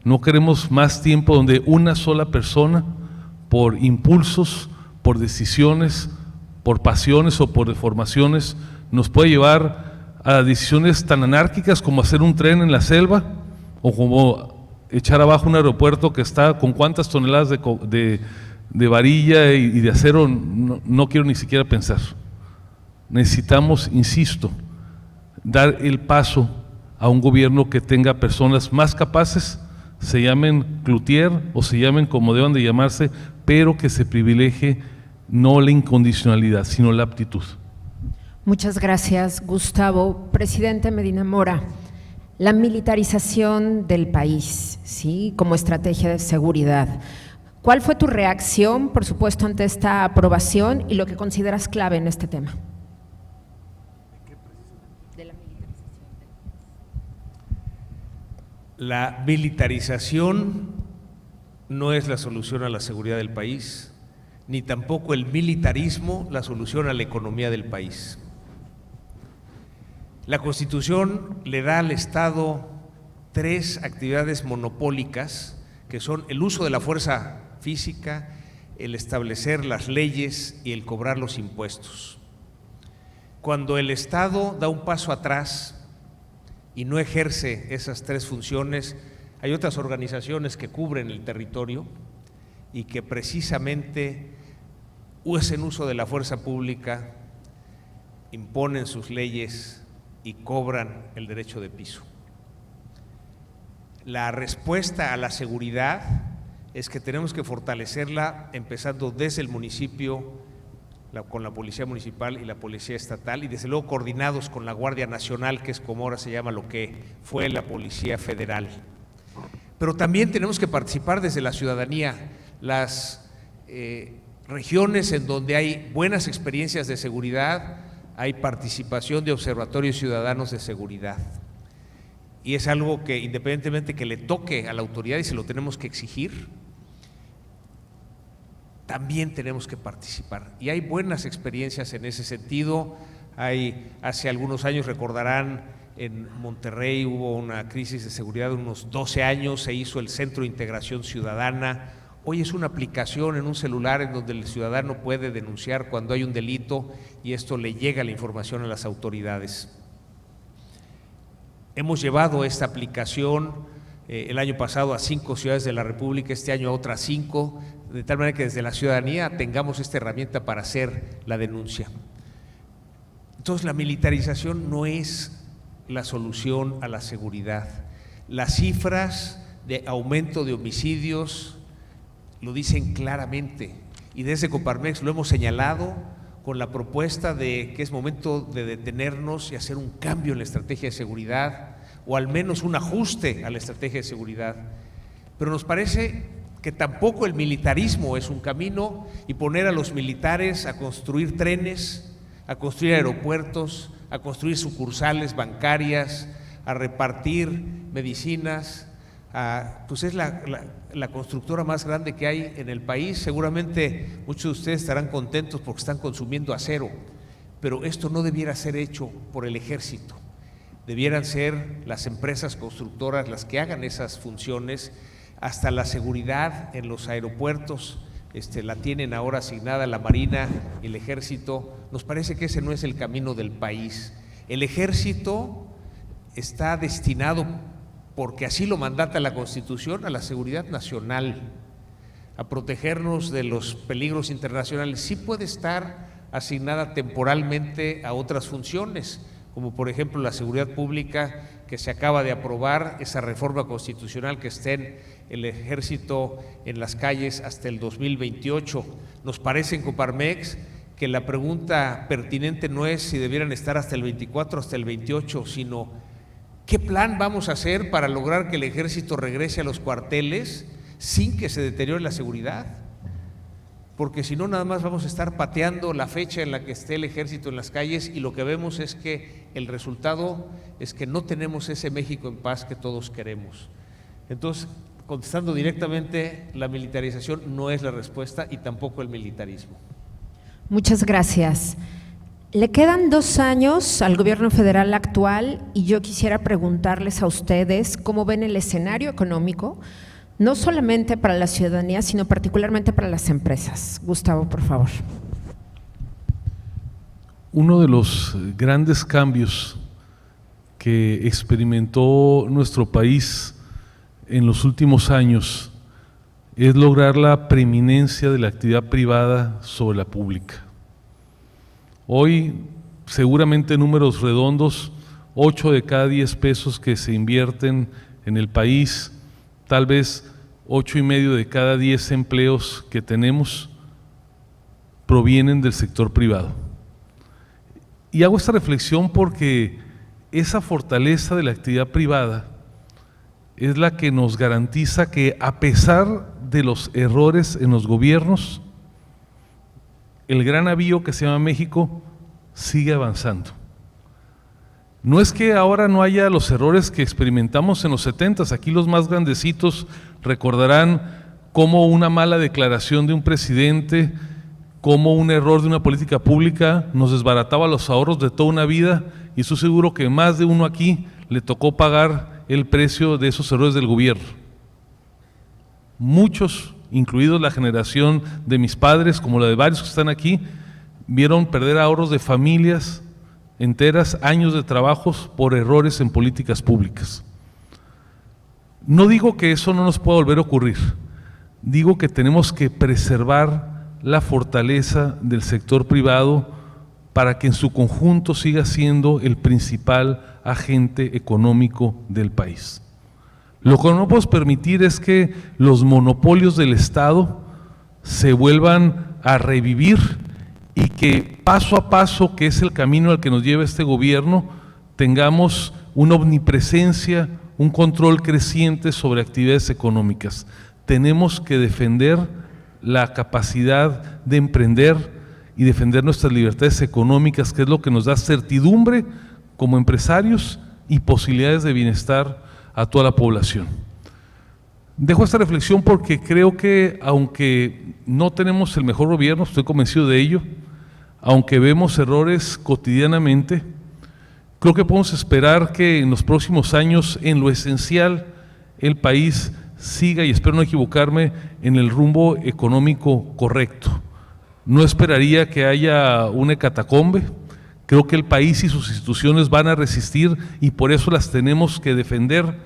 Speaker 2: No queremos más tiempo donde una sola persona, por impulsos, por decisiones, por pasiones o por deformaciones, nos puede llevar a decisiones tan anárquicas como hacer un tren en la selva o como echar abajo un aeropuerto que está con cuántas toneladas de varilla y de acero, no quiero ni siquiera pensar. Necesitamos, insisto, dar el paso a un gobierno que tenga personas más capaces, se llamen Cloutier o se llamen como deban de llamarse, pero que se privilegie no la incondicionalidad, sino la aptitud.
Speaker 1: Muchas gracias, Gustavo. Presidente Medina Mora, la militarización del país, ¿sí?, como estrategia de seguridad. ¿Cuál fue tu reacción, por supuesto, ante esta aprobación y lo que consideras clave en este tema?
Speaker 3: La militarización no es la solución a la seguridad del país, ni tampoco el militarismo la solución a la economía del país. La Constitución le da al Estado 3 actividades monopólicas, que son el uso de la fuerza física, el establecer las leyes y el cobrar los impuestos. Cuando el Estado da un paso atrás y no ejerce esas 3 funciones, hay otras organizaciones que cubren el territorio y que precisamente hacen uso de la fuerza pública, imponen sus leyes y cobran el derecho de piso. La respuesta a la seguridad es que tenemos que fortalecerla empezando desde el municipio, con la Policía Municipal y la Policía Estatal, y desde luego coordinados con la Guardia Nacional, que es como ahora se llama lo que fue la Policía Federal. Pero también tenemos que participar desde la ciudadanía. Las regiones en donde hay buenas experiencias de seguridad, hay participación de observatorios ciudadanos de seguridad. Y es algo que, independientemente que le toque a la autoridad y se lo tenemos que exigir, también tenemos que participar. Y hay buenas experiencias en ese sentido. Hace algunos años, recordarán, en Monterrey hubo una crisis de seguridad de unos 12 años, se hizo el Centro de Integración Ciudadana. Hoy es una aplicación en un celular en donde el ciudadano puede denunciar cuando hay un delito y esto le llega la información a las autoridades. Hemos llevado esta aplicación el año pasado a 5 ciudades de la República, este año a otras 5, de tal manera que desde la ciudadanía tengamos esta herramienta para hacer la denuncia. Entonces, la militarización no es la solución a la seguridad. Las cifras de aumento de homicidios lo dicen claramente, y desde Coparmex lo hemos señalado con la propuesta de que es momento de detenernos y hacer un cambio en la estrategia de seguridad, o al menos un ajuste a la estrategia de seguridad. Pero nos parece que tampoco el militarismo es un camino, y poner a los militares a construir trenes, a construir aeropuertos, a construir sucursales bancarias, a repartir medicinas, pues es la constructora más grande que hay en el país. Seguramente muchos de ustedes estarán contentos porque están consumiendo acero, pero esto no debiera ser hecho por el ejército, debieran ser las empresas constructoras las que hagan esas funciones. Hasta la seguridad en los aeropuertos la tienen ahora asignada la Marina y el Ejército. Nos parece que ese no es el camino del país. El Ejército está destinado, porque así lo mandata la Constitución, a la seguridad nacional, a protegernos de los peligros internacionales. Sí puede estar asignada temporalmente a otras funciones, como por ejemplo la seguridad pública, que se acaba de aprobar, esa reforma constitucional, que estén el Ejército en las calles hasta el 2028. Nos parece en Coparmex que la pregunta pertinente no es si debieran estar hasta el 24, hasta el 28, sino ¿qué plan vamos a hacer para lograr que el Ejército regrese a los cuarteles sin que se deteriore la seguridad? Porque si no, nada más vamos a estar pateando la fecha en la que esté el Ejército en las calles, y lo que vemos es que el resultado es que no tenemos ese México en paz que todos queremos. Entonces, contestando directamente, la militarización no es la respuesta y tampoco el militarismo.
Speaker 1: Muchas gracias. Le quedan 2 años al gobierno federal actual, y yo quisiera preguntarles a ustedes cómo ven el escenario económico, no solamente para la ciudadanía, sino particularmente para las empresas. Gustavo, por favor.
Speaker 2: Uno de los grandes cambios que experimentó nuestro país en los últimos años es lograr la preeminencia de la actividad privada sobre la pública. Hoy, seguramente en números redondos, 8 de cada 10 pesos que se invierten en el país, tal vez 8,5 de cada 10 empleos que tenemos provienen del sector privado. Y hago esta reflexión porque esa fortaleza de la actividad privada es la que nos garantiza que, a pesar de los errores en los gobiernos, el gran navío que se llama México sigue avanzando. No es que ahora no haya los errores que experimentamos en los 70s, aquí los más grandecitos recordarán cómo una mala declaración de un presidente, cómo un error de una política pública nos desbarataba los ahorros de toda una vida, y estoy seguro que más de uno aquí le tocó pagar el precio de esos errores del gobierno. Muchos, incluidos la generación de mis padres, como la de varios que están aquí, vieron perder ahorros de familias enteras, años de trabajos por errores en políticas públicas. No digo que eso no nos pueda volver a ocurrir, digo que tenemos que preservar la fortaleza del sector privado para que en su conjunto siga siendo el principal agente económico del país. Lo que no podemos permitir es que los monopolios del Estado se vuelvan a revivir y que paso a paso, que es el camino al que nos lleva este gobierno, tengamos una omnipresencia, un control creciente sobre actividades económicas. Tenemos que defender la capacidad de emprender y defender nuestras libertades económicas, que es lo que nos da certidumbre como empresarios y posibilidades de bienestar a toda la población. Dejo esta reflexión porque creo que, aunque no tenemos el mejor gobierno, estoy convencido de ello, aunque vemos errores cotidianamente, creo que podemos esperar que en los próximos años, en lo esencial, el país siga, y espero no equivocarme, en el rumbo económico correcto. No esperaría que haya una hecatombe. Creo que el país y sus instituciones van a resistir y por eso las tenemos que defender,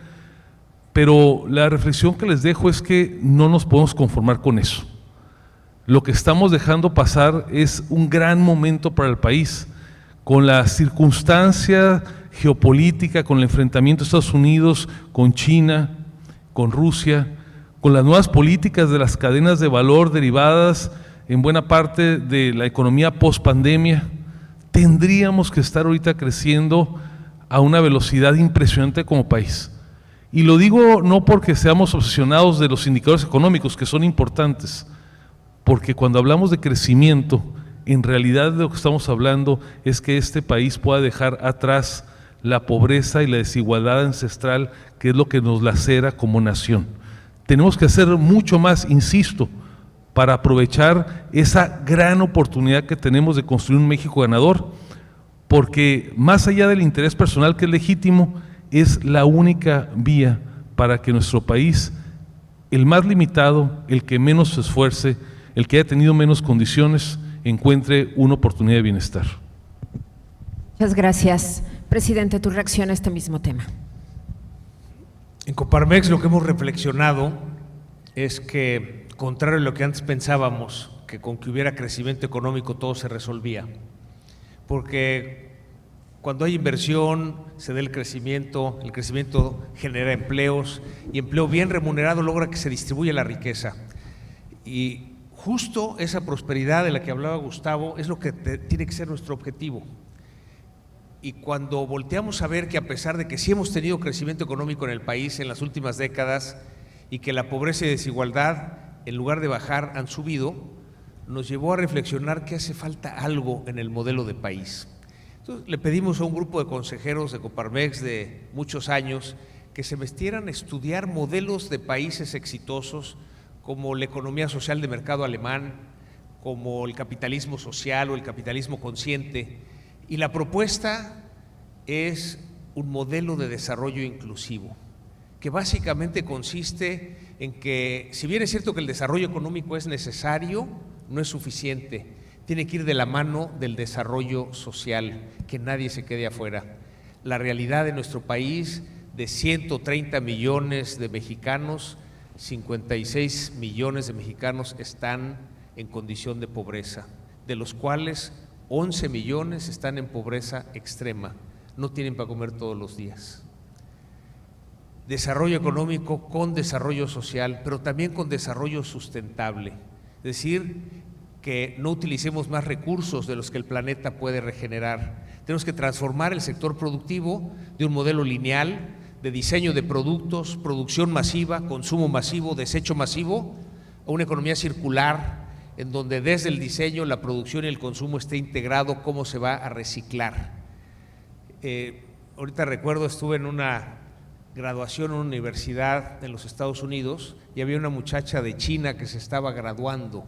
Speaker 2: pero la reflexión que les dejo es que no nos podemos conformar con eso. Lo que estamos dejando pasar es un gran momento para el país, con la circunstancia geopolítica, con el enfrentamiento de Estados Unidos con China, con Rusia, con las nuevas políticas de las cadenas de valor derivadas en buena parte de la economía post-pandemia. Tendríamos que estar ahorita creciendo a una velocidad impresionante como país. Y lo digo no porque seamos obsesionados de los indicadores económicos, que son importantes, porque cuando hablamos de crecimiento, en realidad de lo que estamos hablando es que este país pueda dejar atrás la pobreza y la desigualdad ancestral, que es lo que nos lacera como nación. Tenemos que hacer mucho más, insisto, para aprovechar esa gran oportunidad que tenemos de construir un México ganador, porque más allá del interés personal, que es legítimo, es la única vía para que nuestro país, el más limitado, el que menos se esfuerce, el que haya tenido menos condiciones, encuentre una oportunidad de bienestar.
Speaker 1: Muchas gracias. Presidente, tu reacción a este mismo tema.
Speaker 3: En Coparmex lo que hemos reflexionado es que, contrario a lo que antes pensábamos, que con que hubiera crecimiento económico todo se resolvía, porque cuando hay inversión se da el crecimiento genera empleos, y empleo bien remunerado logra que se distribuya la riqueza. Y justo esa prosperidad de la que hablaba Gustavo es lo que tiene que ser nuestro objetivo. Y cuando volteamos a ver que, a pesar de que sí hemos tenido crecimiento económico en el país en las últimas décadas y que la pobreza y desigualdad, en lugar de bajar, han subido, nos llevó a reflexionar que hace falta algo en el modelo de país. Entonces, le pedimos a un grupo de consejeros de Coparmex de muchos años que se metieran a estudiar modelos de países exitosos como la economía social de mercado alemán, como el capitalismo social o el capitalismo consciente. Y la propuesta es un modelo de desarrollo inclusivo, que básicamente consiste en que, si bien es cierto que el desarrollo económico es necesario, no es suficiente, tiene que ir de la mano del desarrollo social, que nadie se quede afuera. La realidad de nuestro país, de 130 millones de mexicanos, 56 millones de mexicanos están en condición de pobreza, de los cuales 11 millones están en pobreza extrema, no tienen para comer todos los días. Desarrollo económico con desarrollo social, pero también con desarrollo sustentable, es decir, que no utilicemos más recursos de los que el planeta puede regenerar. Tenemos que transformar el sector productivo de un modelo lineal, de diseño de productos, producción masiva, consumo masivo, desecho masivo, a una economía circular, en donde desde el diseño, la producción y el consumo esté integrado cómo se va a reciclar. Ahorita recuerdo, estuve en una graduación en una universidad en los Estados Unidos y había una muchacha de China que se estaba graduando.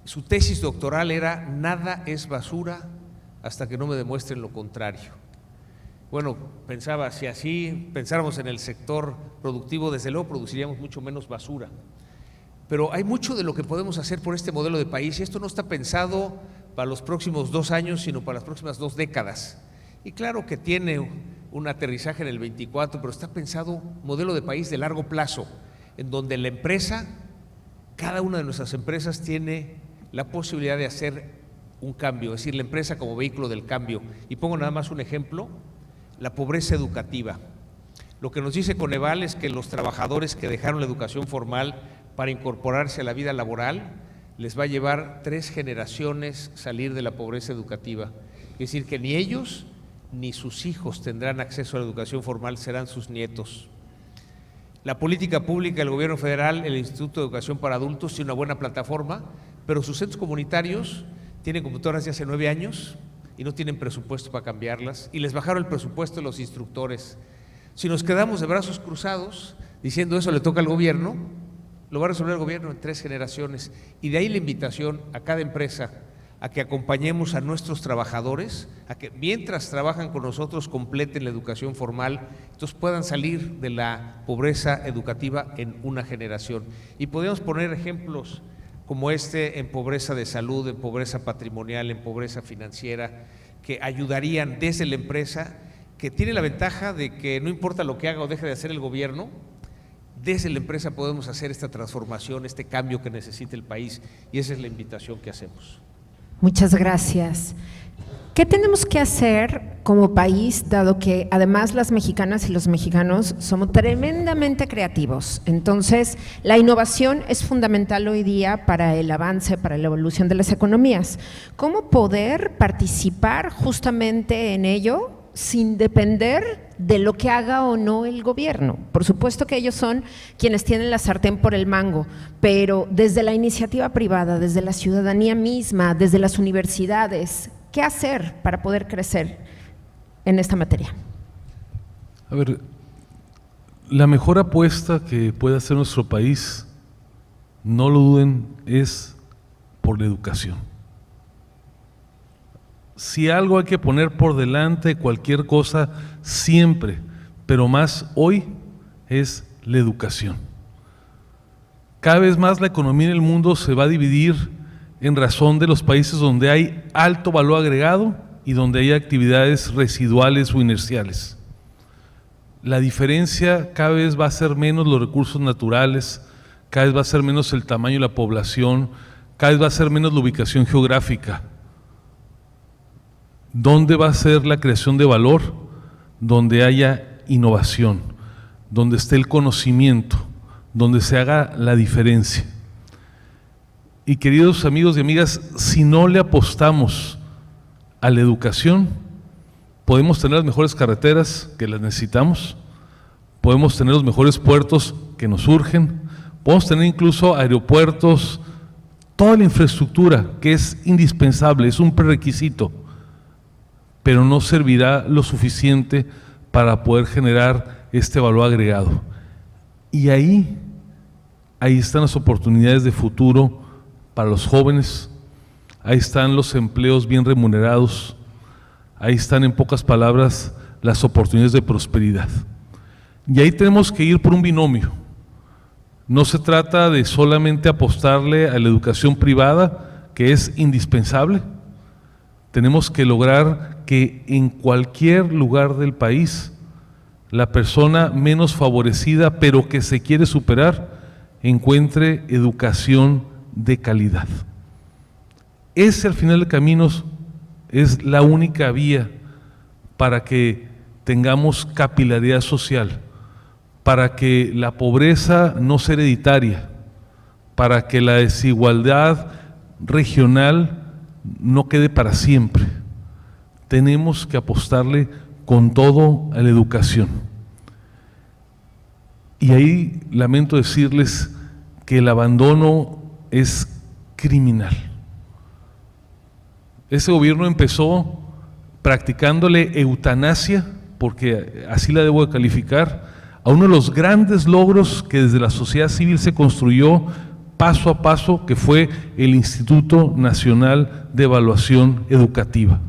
Speaker 3: Su tesis doctoral era: nada es basura hasta que no me demuestren lo contrario. Bueno, pensaba, si así pensáramos en el sector productivo, desde luego produciríamos mucho menos basura. Pero hay mucho de lo que podemos hacer por este modelo de país, y esto no está pensado para los próximos 2 años, sino para las próximas 2 décadas. Y claro que tiene un aterrizaje en el 24, pero está pensado modelo de país de largo plazo, en donde la empresa, cada una de nuestras empresas tiene la posibilidad de hacer un cambio, es decir, la empresa como vehículo del cambio. Y pongo nada más un ejemplo: la pobreza educativa. Lo que nos dice Coneval es que los trabajadores que dejaron la educación formal para incorporarse a la vida laboral, les va a llevar 3 generaciones salir de la pobreza educativa. Es decir, que ni ellos ni sus hijos tendrán acceso a la educación formal, serán sus nietos. La política pública del gobierno federal, el Instituto de Educación para Adultos, tiene una buena plataforma, pero sus centros comunitarios tienen computadoras de hace 9 años y no tienen presupuesto para cambiarlas, y les bajaron el presupuesto de los instructores. Si nos quedamos de brazos cruzados diciendo eso le toca al gobierno, lo va a resolver el gobierno en 3 generaciones. Y de ahí la invitación a cada empresa a que acompañemos a nuestros trabajadores, a que mientras trabajan con nosotros completen la educación formal, entonces puedan salir de la pobreza educativa en una generación. Y podemos poner ejemplos como este en pobreza de salud, en pobreza patrimonial, en pobreza financiera, que ayudarían desde la empresa, que tiene la ventaja de que no importa lo que haga o deje de hacer el gobierno, desde la empresa podemos hacer esta transformación, este cambio que necesita el país, y esa es la invitación que hacemos.
Speaker 1: Muchas gracias. ¿Qué tenemos que hacer como país, dado que además las mexicanas y los mexicanos somos tremendamente creativos? Entonces, la innovación es fundamental hoy día para el avance, para la evolución de las economías. ¿Cómo poder participar justamente en ello sin depender de lo que haga o no el gobierno? Por supuesto que ellos son quienes tienen la sartén por el mango, pero desde la iniciativa privada, desde la ciudadanía misma, desde las universidades, ¿qué hacer para poder crecer en esta materia?
Speaker 2: A ver, la mejor apuesta que puede hacer nuestro país, no lo duden, es por la educación. Si algo hay que poner por delante, cualquier cosa, siempre, pero más hoy, es la educación. Cada vez más la economía en el mundo se va a dividir en razón de los países donde hay alto valor agregado y donde hay actividades residuales o inerciales. La diferencia cada vez va a ser menos los recursos naturales, cada vez va a ser menos el tamaño de la población, cada vez va a ser menos la ubicación geográfica. ¿Dónde va a ser la creación de valor? Donde haya innovación, donde esté el conocimiento, donde se haga la diferencia. Y queridos amigos y amigas, si no le apostamos a la educación, podemos tener las mejores carreteras que las necesitamos, podemos tener los mejores puertos que nos urgen, podemos tener incluso aeropuertos, toda la infraestructura que es indispensable, es un prerequisito, pero no servirá lo suficiente para poder generar este valor agregado. Y ahí están las oportunidades de futuro para los jóvenes, ahí están los empleos bien remunerados, ahí están, en pocas palabras, las oportunidades de prosperidad. Y ahí tenemos que ir por un binomio. No se trata de solamente apostarle a la educación privada, que es indispensable. Tenemos que lograr que en cualquier lugar del país la persona menos favorecida, pero que se quiere superar, encuentre educación de calidad. Ese, al final de caminos, es la única vía para que tengamos capilaridad social, para que la pobreza no sea hereditaria, para que la desigualdad regional no quede para siempre. Tenemos que apostarle con todo a la educación. Y ahí lamento decirles que el abandono es criminal. Ese gobierno empezó practicándole eutanasia, porque así la debo de calificar, a uno de los grandes logros que desde la sociedad civil se construyó paso a paso, que fue el Instituto Nacional de Evaluación Educativa.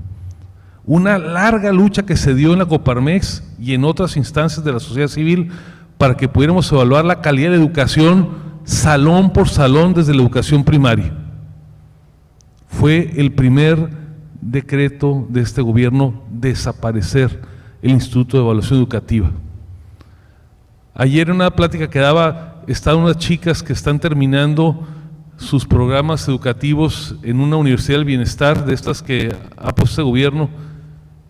Speaker 2: Una larga lucha que se dio en la Coparmex y en otras instancias de la sociedad civil para que pudiéramos evaluar la calidad de la educación salón por salón desde la educación primaria. Fue el primer decreto de este gobierno desaparecer el Instituto de Evaluación Educativa. Ayer en una plática que daba, estaban unas chicas que están terminando sus programas educativos en una universidad del bienestar, de estas que ha puesto este gobierno,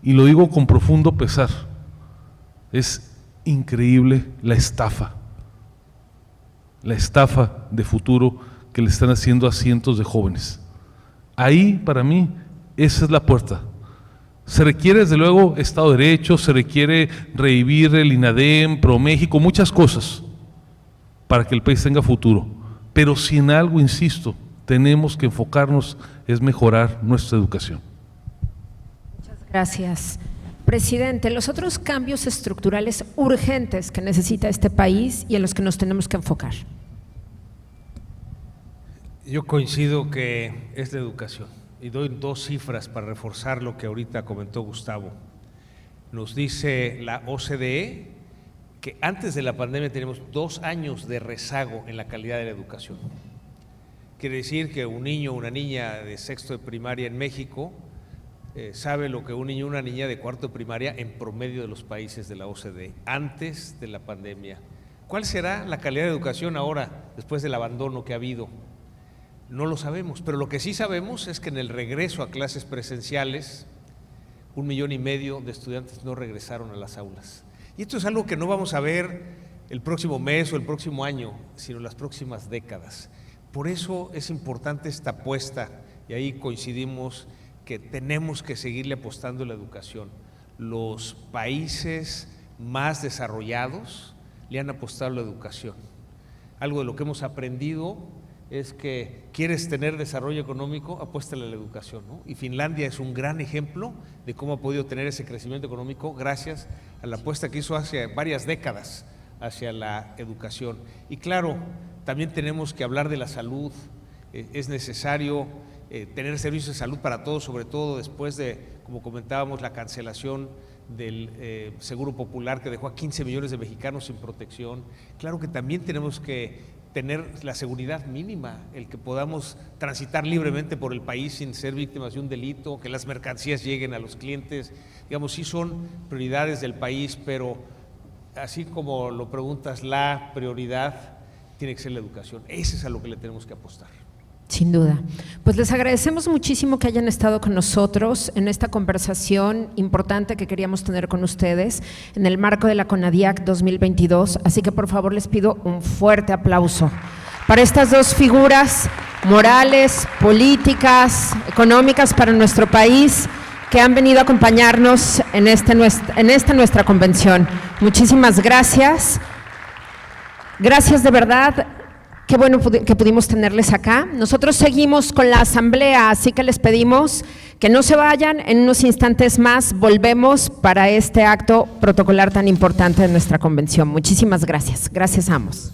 Speaker 2: y lo digo con profundo pesar. Es increíble la estafa de futuro que le están haciendo a cientos de jóvenes. Ahí, para mí, esa es la puerta. Se requiere, desde luego, Estado de Derecho, se requiere revivir el INADEM, ProMéxico, muchas cosas para que el país tenga futuro. Pero si en algo, insisto, tenemos que enfocarnos, es mejorar nuestra educación.
Speaker 1: Muchas gracias. Presidente, los otros cambios estructurales urgentes que necesita este país y en los que nos tenemos que enfocar.
Speaker 3: Yo coincido que es la educación y doy 2 cifras para reforzar lo que ahorita comentó Gustavo. Nos dice la OCDE que antes de la pandemia tenemos 2 años de rezago en la calidad de la educación. Quiere decir que un niño o una niña de sexto de primaria en México sabe lo que un niño o una niña de cuarto de primaria en promedio de los países de la OCDE antes de la pandemia. ¿Cuál será la calidad de educación ahora, después del abandono que ha habido? No lo sabemos, pero lo que sí sabemos es que en el regreso a clases presenciales, 1,5 millones de estudiantes no regresaron a las aulas. Y esto es algo que no vamos a ver el próximo mes o el próximo año, sino las próximas décadas. Por eso es importante esta apuesta, y ahí coincidimos que tenemos que seguirle apostando a la educación. Los países más desarrollados le han apostado a la educación. Algo de lo que hemos aprendido es que quieres tener desarrollo económico, apuéstale a la educación, ¿no? Y Finlandia es un gran ejemplo de cómo ha podido tener ese crecimiento económico gracias a la apuesta que hizo hace varias décadas hacia la educación. Y claro, también tenemos que hablar de la salud. Es necesario tener servicios de salud para todos, sobre todo después de, como comentábamos, la cancelación del Seguro Popular que dejó a 15 millones de mexicanos sin protección. Claro que también tenemos que tener la seguridad mínima, el que podamos transitar libremente por el país sin ser víctimas de un delito, que las mercancías lleguen a los clientes, digamos, sí son prioridades del país, pero así como lo preguntas, la prioridad tiene que ser la educación. Ese es a lo que le tenemos que apostar.
Speaker 1: Sin duda. Pues les agradecemos muchísimo que hayan estado con nosotros en esta conversación importante que queríamos tener con ustedes en el marco de la CONADIAC 2022, así que por favor les pido un fuerte aplauso para estas 2 figuras morales, políticas, económicas para nuestro país que han venido a acompañarnos en esta nuestra convención. Muchísimas gracias. Gracias de verdad. Qué bueno que pudimos tenerles acá. Nosotros seguimos con la asamblea, así que les pedimos que no se vayan. En unos instantes más volvemos para este acto protocolar tan importante de nuestra convención. Muchísimas gracias. Gracias a ambos.